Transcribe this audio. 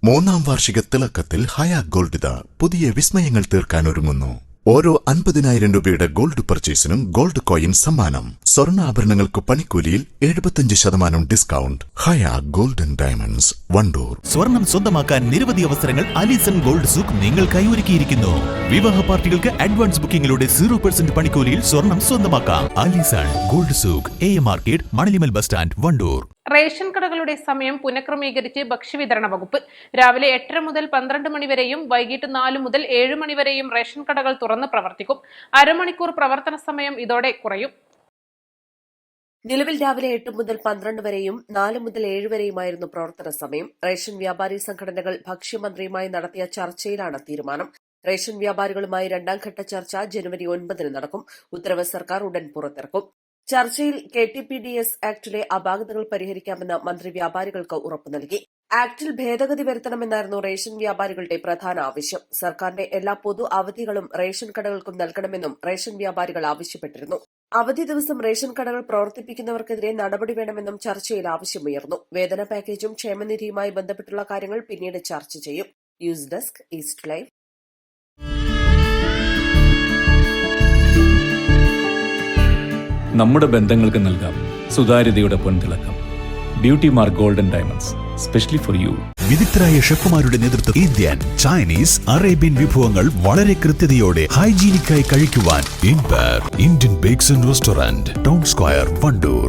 മൂന്നാം വാർഷിക തിളക്കത്തിൽ ഹയ ഗോൾഡ് പുതിയ വിസ്മയങ്ങൾ തീർക്കാൻ ഒരുങ്ങുന്നു. ഓരോ 50,000 രൂപയുടെ ഗോൾഡ് പർച്ചേസിനും ഗോൾഡ് കോയിൻ സമ്മാനം. സ്വർണ്ണാഭരണങ്ങൾക്ക് പണിക്കൂലിയിൽ 75% ഡിസ്കൗണ്ട്. ഹയ ഗോൾഡൻ ഡയമണ്ട്സ്, വണ്ടൂർ. സ്വർണം സ്വന്തമാക്കാൻ നിരവധി അവസരങ്ങൾ അലിസൺ ഗോൾഡ് സൂക്ക് നിങ്ങൾക്കായി ഒരുക്കിയിരിക്കുന്നു. വിവാഹ പാർട്ടികൾക്ക് അഡ്വാൻസ് ബുക്കിംഗിലൂടെ 0% പണിക്കൂലിയിൽ സ്വർണം സ്വന്തമാക്കാം. Alison gold souk, AM market, മണലിമൽ ബസ് സ്റ്റാൻഡ്, വണ്ടൂർ. റേഷൻ കടകളുടെ സമയം പുനഃക്രമീകരിച്ച് ഭക്ഷ്യവിതരണ വകുപ്പ്. രാവിലെ 8:30 മുതൽ 12 മണി വരെയും വൈകിട്ട് 4 മുതൽ 7 മണി വരെയും റേഷൻ കടകൾ തുറന്ന് പ്രവർത്തിക്കും. അരമണിക്കൂർ പ്രവർത്തന സമയം ഇതോടെ കുറയും. നിലവിൽ രാവിലെ 8 മുതൽ 12 വരെയും 4 മുതൽ 7 വരെയുമായിരുന്നു പ്രവർത്തന സമയം. റേഷൻ വ്യാപാരി സംഘടനകൾ ഭക്ഷ്യമന്ത്രിയുമായി നടത്തിയ ചർച്ചയിലാണ് തീരുമാനം. റേഷൻ വ്യാപാരികളുമായി രണ്ടാം ഘട്ട ചർച്ച ജനുവരി 9 നടക്കും. ഉത്തരവ് സർക്കാർ ഉടൻ പുറത്തിറക്കും. ചർച്ചയിൽ KTPDS ആക്ടിലെ അപാകതകൾ പരിഹരിക്കാമെന്ന് മന്ത്രി വ്യാപാരികൾക്ക് ഉറപ്പു നൽകി. ആക്ടിൽ ഭേദഗതി വരുത്തണമെന്നായിരുന്നു റേഷൻ വ്യാപാരികളുടെ പ്രധാന ആവശ്യം. സർക്കാരിന്റെ എല്ലാ പൊതു അവധികളും റേഷൻ കടകൾക്കും നൽകണമെന്നും റേഷൻ വ്യാപാരികൾ ആവശ്യപ്പെട്ടിരുന്നു. അവധി ദിവസം റേഷൻ കടകൾ പ്രവർത്തിപ്പിക്കുന്നവർക്കെതിരെ നടപടി വേണമെന്നും ചർച്ചയിൽ ആവശ്യമുയർന്നു. വേതന പാക്കേജും ക്ഷേമനിധിയുമായി ബന്ധപ്പെട്ടുള്ള കാര്യങ്ങൾ പിന്നീട് ചർച്ച ചെയ്യും. News desk, East Live. നമ്മുടെ ബന്ധങ്ങൾക്ക് നൽകാം സുതാര്യതയുടെ പൊൻതിളക്കം. Beauty mark golden diamonds, specially for you. വിദഗ്ധരായ ഷെഫുമാരുടെ നേതൃത്വത്തിൽ ഇന്ത്യൻ, ചൈനീസ്, അറേബ്യൻ വിഭവങ്ങൾ വളരെ കൃത്യതയോടെ ഹൈജീനിക്കായി കഴിക്കുവാൻ Indian bakes and restaurant, town square, Wandoor.